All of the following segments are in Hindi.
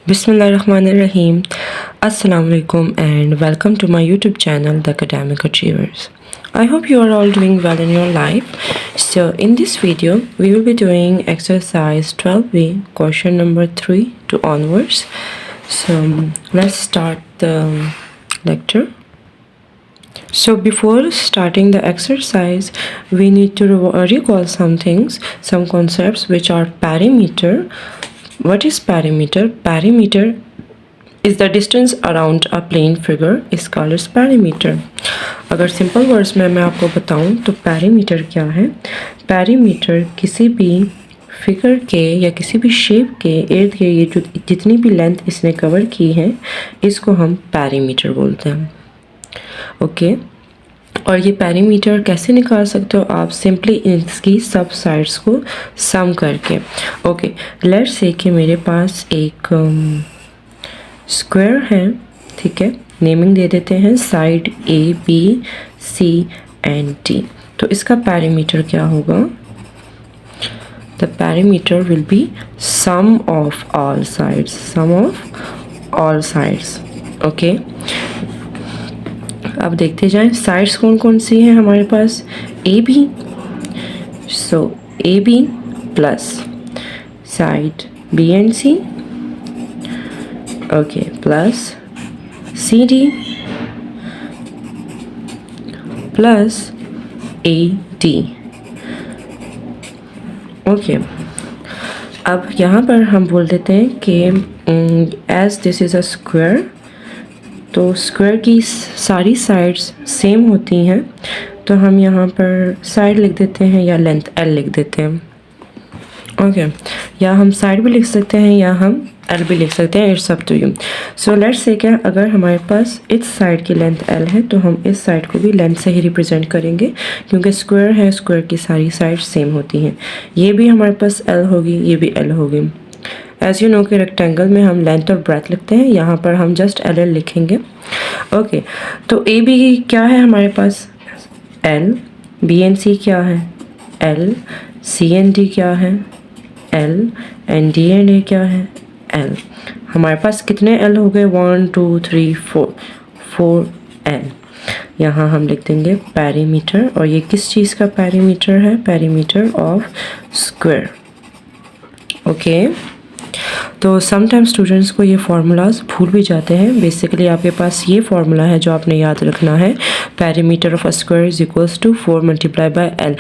Bismillahirrahmanirrahim. Assalamu alaikum and welcome to my YouTube channel, The Academic Achievers. I hope you are all doing well in your life. So in this video, we will be doing exercise 12B, question number 3 to onwards. So let's start the lecture. So before starting the exercise, we need to recall some things, some concepts which are perimeter. What is perimeter? Perimeter is the distance around a plane figure is called as perimeter. अगर सिंपल वर्ड्स में मैं आपको बताऊं तो perimeter क्या है? Perimeter किसी भी फिगर के या किसी भी शेप के इर्द गिर्द ये जो जितनी भी लेंथ इसने कवर की है इसको हम perimeter बोलते हैं. ओके और ये पेरीमीटर कैसे निकाल सकते हो आप? सिंपली इसकी सब साइड्स को सम करके. ओके लेट्स से कि मेरे पास एक स्क्वायर है, ठीक है, नेमिंग दे देते हैं side A B C and D. तो इसका पेरीमीटर क्या होगा? The perimeter will be sum of all sides, sum of all sides. Okay अब देखते जाएं साइड्स कौन कौन सी हैं हमारे पास. A B, so A B plus side B and C, okay, plus C D plus A D. Okay अब यहाँ पर हम बोल देते हैं कि as this is a square, तो स्क्वायर की सारी साइड्स सेम होती हैं तो हम यहाँ पर साइड लिख देते हैं या लेंथ एल लिख देते हैं. ओके या हम साइड भी लिख सकते हैं या हम एल भी लिख सकते हैं, it's up to you. So let's say क्या अगर हमारे पास इस साइड की लेंथ एल है तो हम इस साइड को भी लेंथ से ही रिप्रेजेंट करेंगे क्योंकि स्क्वायर है, स्क्वायर की सारी साइड्स सेम होती हैं. ये भी हमारे पास एल होगी, ये भी एल होगी. एज यू नो कि रेक्टेंगल में हम लेंथ और ब्रेथ लिखते हैं, यहाँ पर हम जस्ट एल एल लिखेंगे. ओके तो ए बी क्या है हमारे पास? एल. बी एन सी क्या है? एल. सी एन डी क्या है? एल. एंड डी एंड ए क्या है? एल. हमारे पास कितने एल हो गए? 1 2 3 4 एल. यहाँ हम लिख देंगे पेरीमीटर. और ये किस चीज़ का पेरीमीटर है? Perimeter of square. ओके तो समटाइम स्टूडेंट्स को ये फार्मूलाज भूल भी जाते हैं. बेसिकली आपके पास ये फार्मूला है जो आपने याद रखना है, perimeter of a square is equals to 4 multiply by L.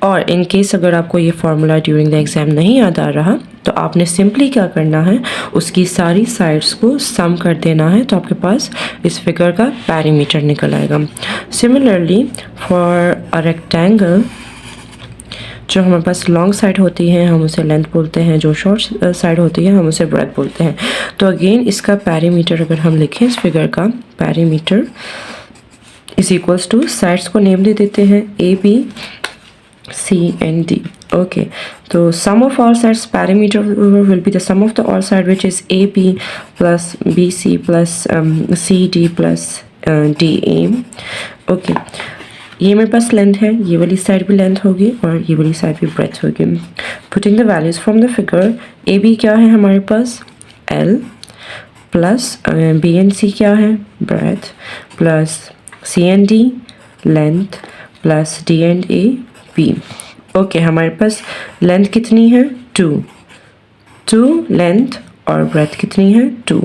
और इन केस अगर आपको ये फार्मूला ड्यूरिंग द एग्ज़ाम नहीं याद आ रहा तो आपने सिंपली क्या करना है, उसकी सारी साइड्स को सम कर देना है तो आपके पास इस फिगर का पेरीमीटर निकल आएगा. सिमिलरली फॉर अ रेक्टेंगल, जो हमारे पास लॉन्ग साइड होती है हम उसे लेंथ बोलते हैं, जो शॉर्ट साइड होती है हम उसे ब्रेथ बोलते हैं. तो अगेन इसका पेरीमीटर अगर हम लिखें इस फिगर का, perimeter is equals to sides को नेम दे देते हैं A B C and D. Okay तो sum of all sides perimeter will be the sum of the all side which is A B plus B C plus C D plus D A. Okay ये मेरे पास लेंथ है, ये वाली साइड भी लेंथ होगी और ये वाली साइड भी ब्रेथ होगी. Putting the values from the figure, A B क्या है हमारे पास? L plus B N C क्या है? Breadth plus C and D length plus D and A B. Okay हमारे पास लेंथ कितनी है? 2 लेंथ और ब्रेथ कितनी है? 2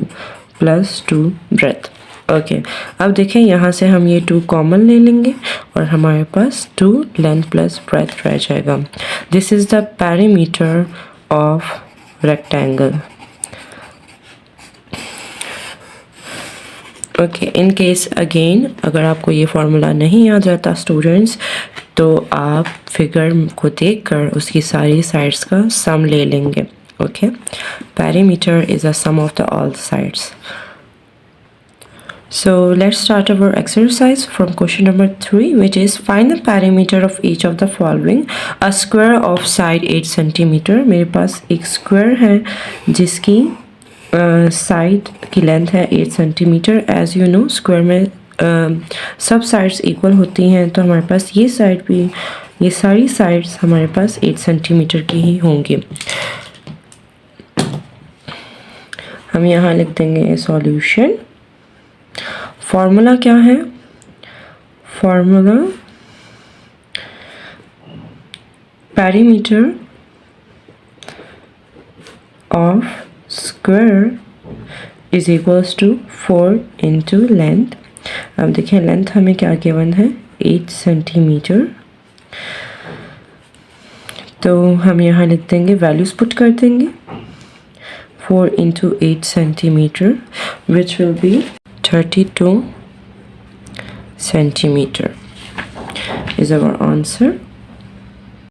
प्लस 2 ब्रेथ. ओके अब देखें यहाँ से हम ये 2 कॉमन ले लेंगे और हमारे पास 2 लेंथ प्लस ब्रेथ रह जाएगा. This is the perimeter of rectangle. Okay in case again अगर आपको ये फार्मूला नहीं याद रहता स्टूडेंट्स तो आप फिगर को देखकर उसकी सारी साइड्स का सम ले लेंगे. Okay perimeter is a sum of the all sides. So let's start our exercise from question number 3, which is find the perimeter of each of the following. A square of side 8 centimeter. मेरे पास एक square है जिसकी साइड की लेंथ है 8 centimeter. As you know square में सब साइड्स इक्वल होती हैं तो हमारे पास ये साइड भी, ये सारी साइड्स हमारे पास 8 सेंटीमीटर की ही होंगी. हम यहाँ लिख देंगे सॉल्यूशन। फॉर्मूला क्या है? Formula perimeter of square is equals to 4 into length. अब देखिए लेंथ हमें क्या गिवन है? 8 सेंटीमीटर। तो हम यहाँ लिख देंगे, वैल्यूज़ पुट कर देंगे। 4 into 8 centimeter, which will be 32 centimeter is our answer.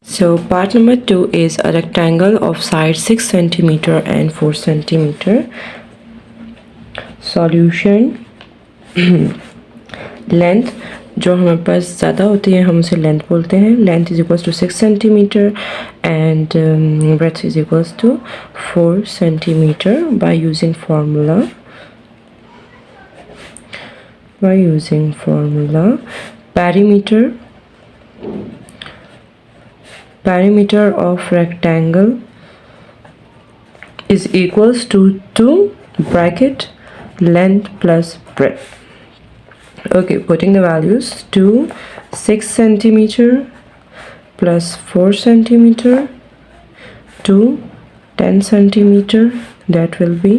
So part number 2 is a rectangle of side 6 centimeter and 4 centimeter. Solution length जो हमारे पास ज़्यादा होती है हम उसे लेंथ बोलते हैं। Length is equals to 6 centimeter and breadth is equals to 4 centimeter by using formula perimeter of rectangle is equals to 2 bracket length plus breadth. Okay, putting the values, 2 6 centimeter plus 4 centimeter, 2 10 centimeter, that will be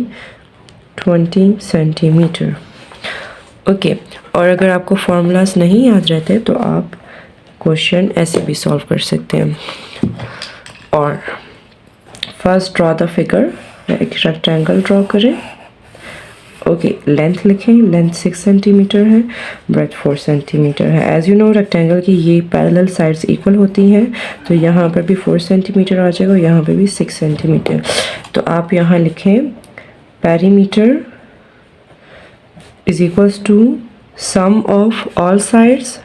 20 centimeter. Okay, और अगर आपको फॉर्मूलाज नहीं याद रहते तो आप क्वेश्चन ऐसे भी सॉल्व कर सकते हैं। और फर्स्ट ड्रॉ द फिगर, एक रेक्टेंगल ड्रॉ करें। ओके, लेंथ लिखें, लेंथ 6 सेंटीमीटर है, ब्रेथ 4 सेंटीमीटर है। एज यू नो रेक्टेंगल की ये पैरेलल साइड्स इक्वल होती हैं, तो यहाँ पर भी 4 सेंटीमीटर आ जाएगा, यहाँ पे भी 6 सेंटीमीटर। तो आप यहाँ लिखें perimeter is equals to sum of all sides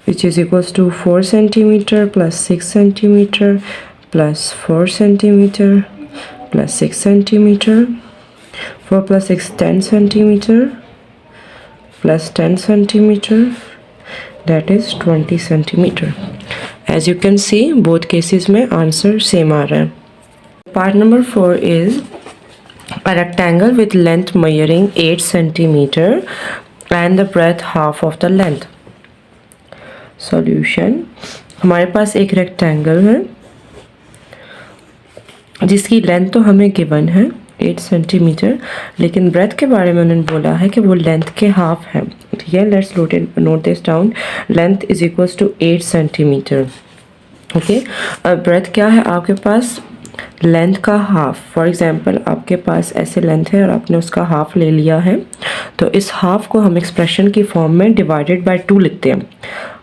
which is equals to 4 centimeter plus 6 centimeter plus 4 centimeter plus 6 centimeter, 4 plus 6 10 centimeter plus 10 centimeter, that is 20 centimeter. As you can see both cases में answer same आ रहा है। Part number 4 is a rectangle with length measuring 8 centimeter and the breadth half of the length. Solution, हमारे पास एक रेक्टेंगल है जिसकी लेंथ तो हमें गिवन है 8 सेंटीमीटर, लेकिन ब्रेथ के बारे में उन्होंने बोला है कि वो लेंथ के हाफ है। ठीक है, let's note this down. Length is equals to 8 centimeter. Okay, अब ब्रेथ क्या है आपके पास? लेंथ का हाफ। फॉर एग्जांपल आपके पास ऐसे लेंथ है और आपने उसका हाफ ले लिया है, तो इस हाफ को हम एक्सप्रेशन की फॉर्म में डिवाइडेड बाय 2 लिखते हैं।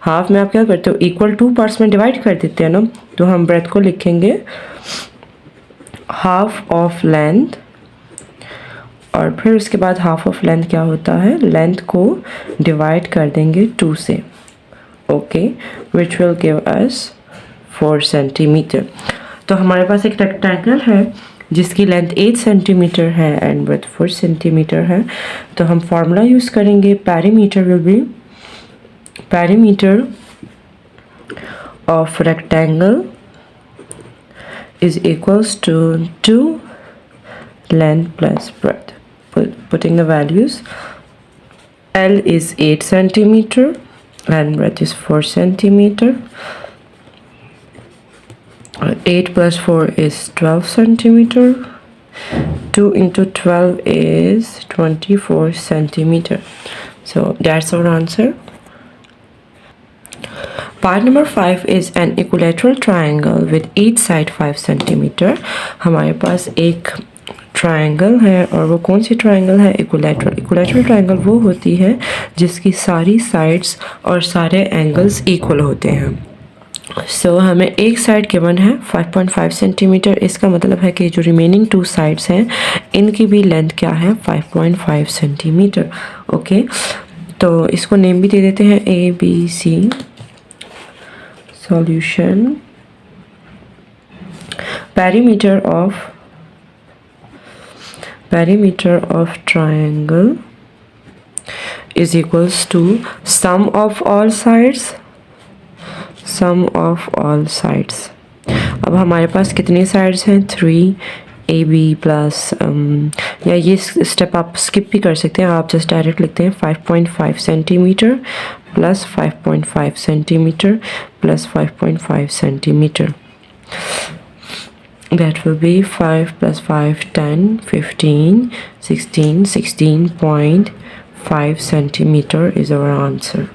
हाफ में आप क्या करते हो? इक्वल 2 पार्ट्स में डिवाइड कर देते हैं ना, तो हम ब्रेथ को लिखेंगे हाफ ऑफ लेंथ, और फिर उसके बाद हाफ ऑफ लेंथ क्या होता है? लेंथ को डिवाइड कर देंगे 2 से। Okay, which will give us 4 centimetre. तो हमारे पास एक रेक्टेंगल है जिसकी लेंथ 8 सेंटीमीटर है एंड ब्रेथ 4 सेंटीमीटर है। तो हम फार्मूला यूज़ करेंगे, perimeter will B perimeter of rectangle is equals to 2 length plus breadth. Putting the values, L is 8 centimeter and breadth is 4 centimeter. 8 plus 4 is 12 centimeter. 2 into 12 is 24 centimeter. So that's our answer. Part number 5 is an equilateral triangle with each side 5 centimeter. हमारे पास एक ट्रायंगल है, और वो कौन सी ट्रायंगल है? इक्विलैटरल ट्रायंगल वो होती है जिसकी सारी साइड्स और सारे एंगल्स इक्वल होते हैं। सो हमें एक साइड गिवन है 5.5 सेंटीमीटर। इसका मतलब है कि जो रिमेनिंग 2 साइड्स हैं इनकी भी लेंथ क्या है? 5.5 सेंटीमीटर। ओके, तो इसको नेम भी दे देते हैं ABC। Solution, perimeter of triangle is equals to sum of all sides अब हमारे पास कितने साइड्स हैं, 3AB प्लस या ये स्टेप आप स्किप भी कर सकते हैं, आप जस्ट डायरेक्ट लिखते हैं 5.5 centimetre plus 5.5 centimetre plus 5.5 centimetre. That will be 5 plus 5, 10, 15, 16, 16.5 centimeter is our answer.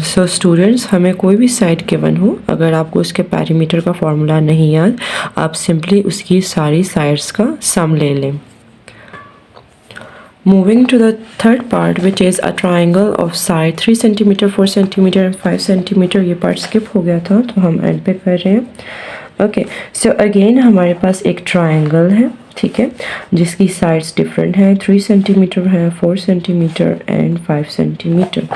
So students, हमें कोई भी साइड गिवन हो, अगर आपको उसके पैरीमीटर का फॉर्मूला नहीं याद, आप सिंपली उसकी सारी साइड्स का सम ले लें. Moving to the third part, which is a triangle of side 3 cm, 4 cm and 5 cm. ये पार्ट स्किप हो गया था तो हम एंड पे कर रहे हैं. ओके, सो अगेन हमारे पास एक ट्राइंगल है, ठीक है, जिसकी साइड्स डिफरेंट हैं, 3 सेंटीमीटर है, 4 centimetre and 5 centimetre.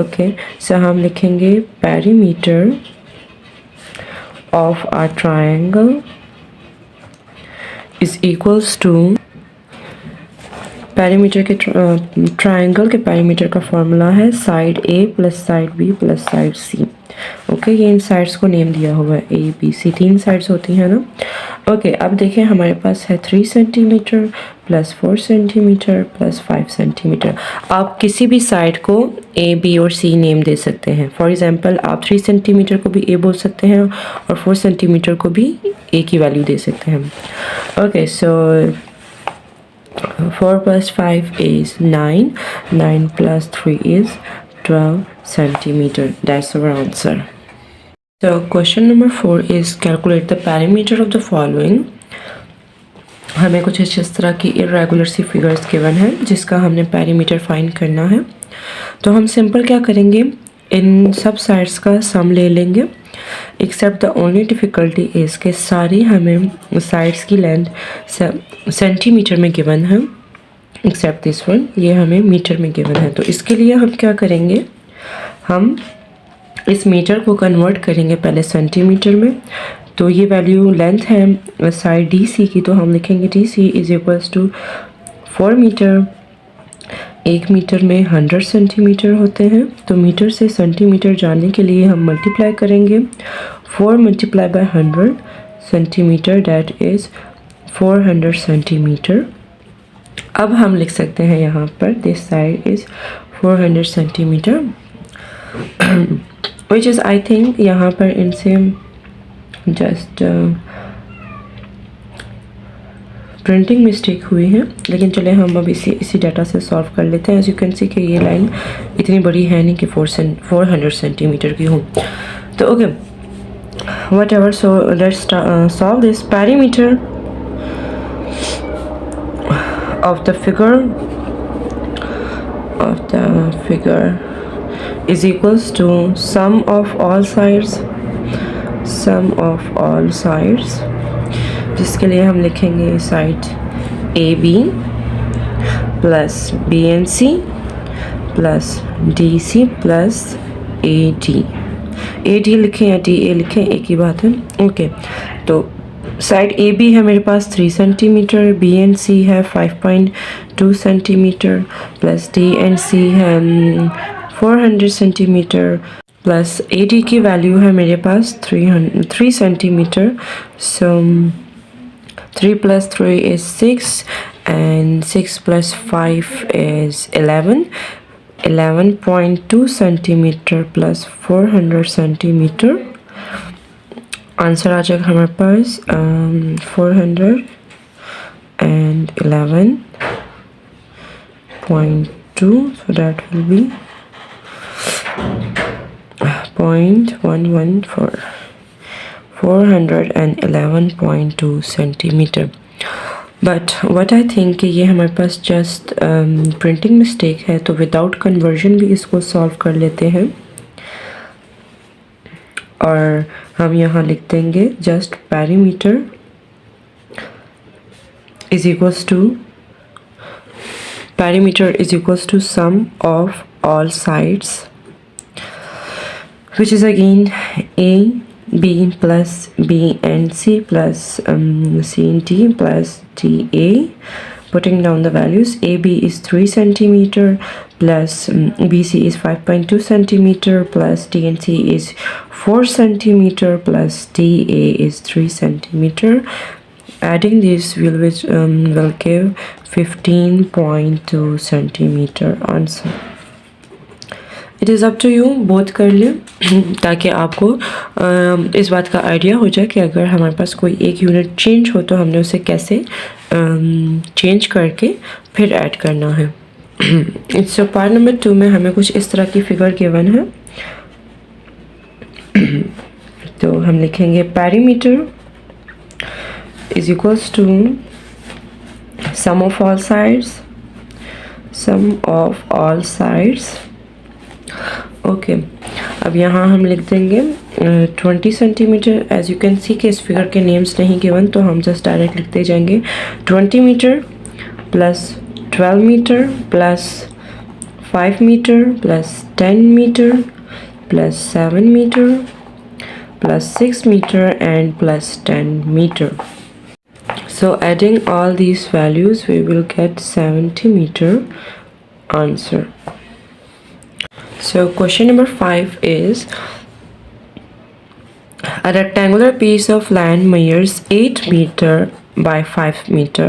Okay, so हम लिखेंगे perimeter of our triangle is equals to, perimeter के ट्राइंगल के पेरीमीटर का फॉर्मूला है side A plus side B plus side C. Okay, ये इन साइड्स को नेम दिया हुआ है, ए बी सी, 3 साइड्स होती हैं ना. ओके, अब देखें हमारे पास है 3 centimetre plus 4 centimetre plus 5 centimetre. आप किसी भी साइड को ए बी और सी नेम दे सकते हैं. फॉर एग्जांपल आप 3 सेंटीमीटर को भी ए बोल सकते हैं और 4 सेंटीमीटर को भी ए की वैल्यू दे सकते हैं. Okay, so 4 plus 5 is 9, 9 plus 3 is 12 centimeter. That's our answer. So question number 4 is calculate the perimeter of the following. हमें कुछ इस तरह की irregular सी फिगर्स गिवन है जिसका हमने पेरीमीटर फाइंड करना है. तो हम सिंपल क्या करेंगे, इन सब साइड्स का सम ले लेंगे. Except the only difficulty is के सारी हमें साइड्स की लेंथ सेंटीमीटर में गिवन है, एक्सेप्ट दिस वन, ये हमें मीटर में गिवन है. तो इसके लिए हम क्या करेंगे, हम इस मीटर को कन्वर्ट करेंगे पहले सेंटीमीटर में. तो ये वैल्यू लेंथ है साइड डी सी की, तो हम लिखेंगे D C is equals to 4 meter. 1 meter में 100 सेंटीमीटर होते हैं, तो मीटर से सेंटीमीटर जानने के लिए हम मल्टीप्लाई करेंगे. 4 multiply bye 100 centimetre, that is 400 centimetre. अब हम लिख सकते हैं यहाँ पर this side is 400 centimetre, which is I think यहाँ पर इनसे जस्ट प्रिंटिंग मिस्टेक हुई है, लेकिन चले हम अब इसी डाटा से सॉल्व कर लेते हैं. एज यू कैन सी कि ये लाइन इतनी बड़ी है नहीं कि 400 सेंटीमीटर की हो. तो okay, whatever, so let's solve this. Perimeter of the figure is equals to sum of all sides, जिसके लिए हम लिखेंगे side A B plus B N C plus D C plus A D लिखें या डी ए लिखें, एक ही बात है. ओके, तो साइड ए बी है मेरे पास 3 सेंटीमीटर, बी एन सी है 5.2 centimeter plus D N C है 400 सेंटीमीटर प्लस ए डी की वैल्यू है मेरे पास 3 centimeter. So 3 plus 3 is 6 and 6 plus 5 is 11. 11.2 centimeter plus 400 centimeter. Answer आ जाएगा हमारे पास 411.2, so that will be 0.114. 411.2 centimetre. But what I think कि ये हमारे पास जस्ट प्रिंटिंग मिस्टेक है, तो विदाउट कन्वर्जन भी इसको सॉल्व कर लेते हैं. और हम यहाँ लिख देंगे just perimeter is equals to sum of all sides, which is again A B plus B and C plus C and D plus DA putting down the values, AB is 3 centimeter plus BC is 5.2 centimeter plus D and C is 4 centimeter plus DA is 3 centimeter. Adding this will give 15.2 centimeter answer. It is up to you, both कर लें ताकि आपको इस बात का आइडिया हो जाए कि अगर हमारे पास कोई एक यूनिट चेंज हो तो हमने उसे कैसे चेंज करके फिर ऐड करना है. इट्स पार्ट नंबर 2 में हमें कुछ इस तरह की फिगर गिवन है. तो हम लिखेंगे perimeter is equals to sum of all sides. Okay, अब यहाँ हम लिख देंगे 20 centimeter. As you can see कि इस फिगर के नेम्स नहीं गिवन, तो हम जस्ट डायरेक्ट लिखते जाएंगे 20 meter plus 12 meter plus 5 meter plus 10 meter plus 7 meter plus 6 meter and plus 10 meter. So adding all these values we will get 70 meter answer. So question number 5 is a rectangular piece of land measures 8 meter by 5 meter.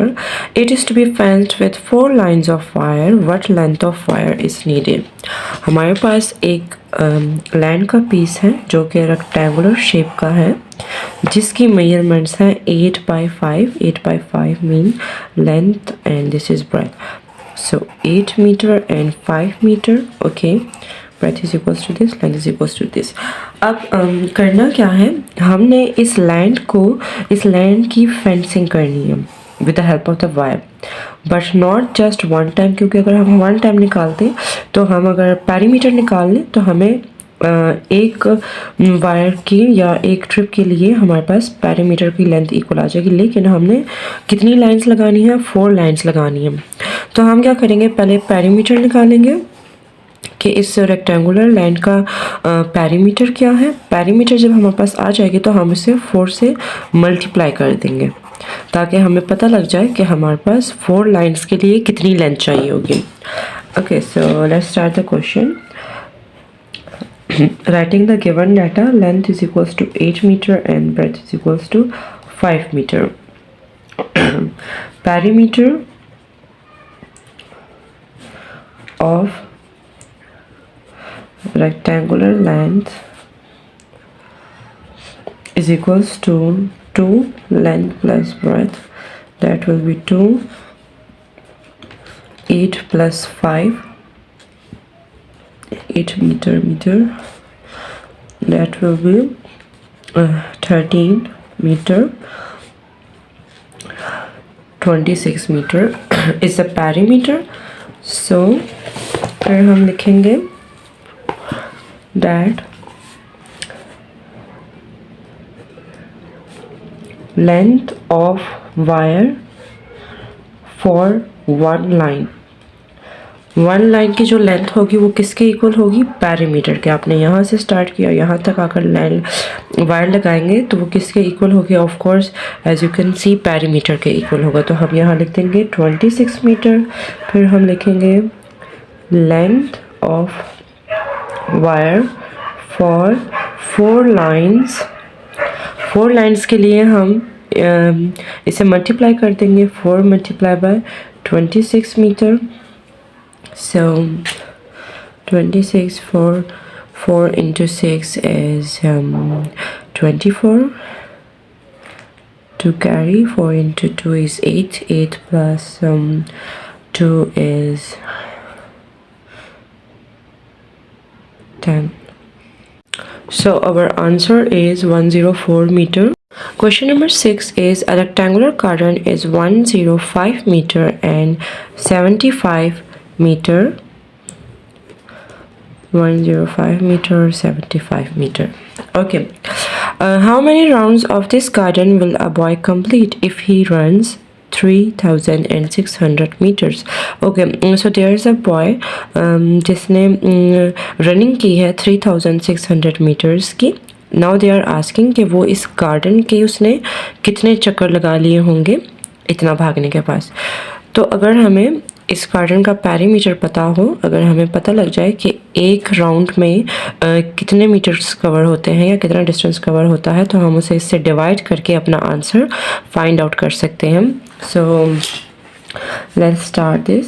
It is to be fenced with 4 lines of wire. What length of wire is needed? हमारे पास एक लैंड का पीस है जो कि रेक्टेंगुलर शेप का है, जिसकी मेजरमेंट्स हैं 8 by 5. 8 by 5 mean length and this is breadth. So 8 meter and 5 meter. Okay, breadth is equals to this, length is equals to this. अब करना क्या है, हमने इस लैंड की फेंसिंग करनी है with the help of the wire, but not just one time, क्योंकि अगर हम वन टाइम निकालते तो हम अगर पेरीमीटर निकाल लें तो हमें एक वायर की या एक ट्रिप के लिए हमारे पास पेरीमीटर की लेंथ इक्वल आ जाएगी. लेकिन हमने कितनी लाइंस लगानी है, 4 लाइंस लगानी है. तो हम क्या करेंगे, पहले पेरीमीटर निकालेंगे कि इस रेक्टेंगुलर लाइन का पेरीमीटर क्या है. पेरीमीटर जब हमारे पास आ जाएगी तो हम इसे 4 से मल्टीप्लाई कर देंगे ताकि हमें पता लग जाए कि हमारे पास 4 लाइंस के लिए कितनी लेंथ चाहिए होगी. Okay, so let's start the question. Writing the given data, length is equals to 8 meter and breadth is equals to 5 meter. Perimeter of rectangular length is equals to 2 length plus breadth, that will be 2. 8 plus 5, 8 meter, that will be 13 meter. 26 meter is the perimeter. So फिर हम लिखेंगे that length of wire for one line. One line की जो लेंथ होगी वो किसके इक्वल होगी, पेरीमीटर के. आपने यहाँ से स्टार्ट किया, यहाँ तक आकर लाइन वायर लगाएंगे तो वो किसके इक्वल होगी, of course as you can see perimeter के इक्वल होगा. तो हम यहाँ लिख देंगे 26 मीटर. फिर हम लिखेंगे length of wire for 4 lines. 4 lines के लिए हम इसे मल्टीप्लाई कर देंगे. 4 multiply by 26 meter. So 26 for 4 into 6 is 24. To carry 4 into 2 is 8. 8 plus 2 is 10. So our answer is 104 meter. Question number 6 is a rectangular garden is 105 meter and 75 meter. 105 meter, 75 meter. Okay, how many rounds of this garden will a boy complete if he runs 3600 meters? Okay, so there is a boy जिसने रनिंग की है 3600 meters की. Now they are asking कि वो इस गार्डन के उसने कितने चक्कर लगा लिए होंगे इतना भागने के पास. तो अगर हमें इस गार्डन का पेरीमीटर पता हो, अगर हमें पता लग जाए कि एक राउंड में कितने मीटर्स कवर होते हैं या कितना डिस्टेंस कवर होता है, तो हम उसे इससे डिवाइड करके अपना आंसर फाइंड आउट कर सकते हैं. सो let's start this.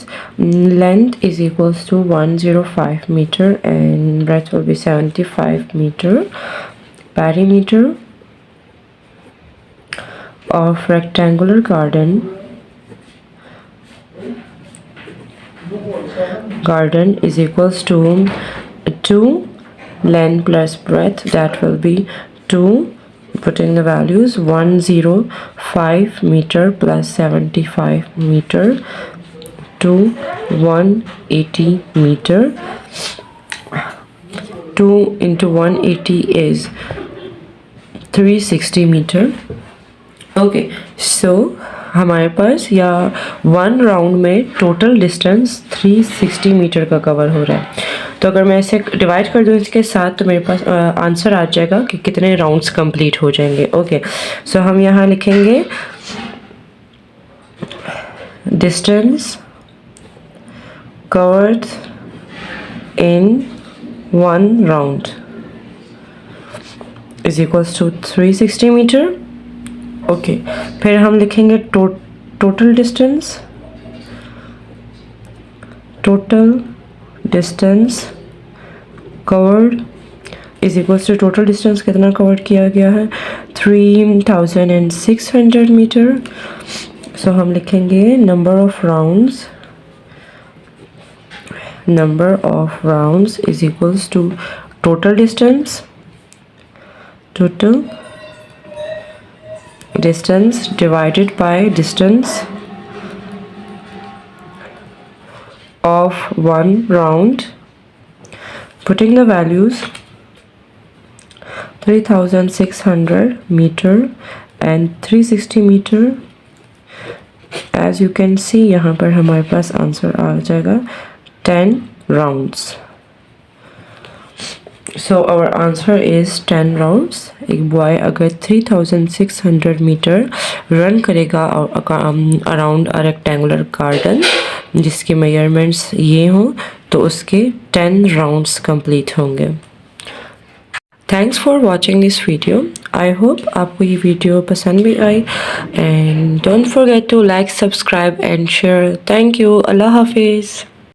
Length is equals to 105 meter and breadth will be 75 meter. Perimeter of rectangular garden is equals to 2 length plus breadth, that will be 2, putting the values 105 meter plus 75 meter to 180 meter. 2 into 180 is 360 meter. Okay, सो हमारे पास या 1 राउंड में टोटल डिस्टेंस 360 मीटर का कवर हो रहा है. तो अगर मैं इसे डिवाइड कर दूँ इसके साथ, तो मेरे पास आंसर आ जाएगा कि कितने राउंड्स कंप्लीट हो जाएंगे. ओके, सो हम यहाँ लिखेंगे distance covered in 1 round is equals to 360 meter. Okay, फिर हम लिखेंगे total distance covered is equals to total distance कितना कवर किया गया है, 3600 मीटर. सो हम लिखेंगे number of rounds is equals to total distance divided by distance of 1 round, putting the values 3600 meter and 360 meter. As you can see, यहाँ पर हमारे पास आंसर आ जाएगा 10 rounds. So our answer is 10 rounds. एक बॉय अगर 3600 मीटर रन करेगा अराउंड अ रेक्टेंगुलर गार्डन जिसके मेजरमेंट्स ये हों, तो उसके 10 राउंड्स कंप्लीट होंगे. Thanks for watching this video. I hope आपको ये वीडियो पसंद भी आई. And don't forget to like, subscribe and share. Thank you. अल्लाह हाफिज़.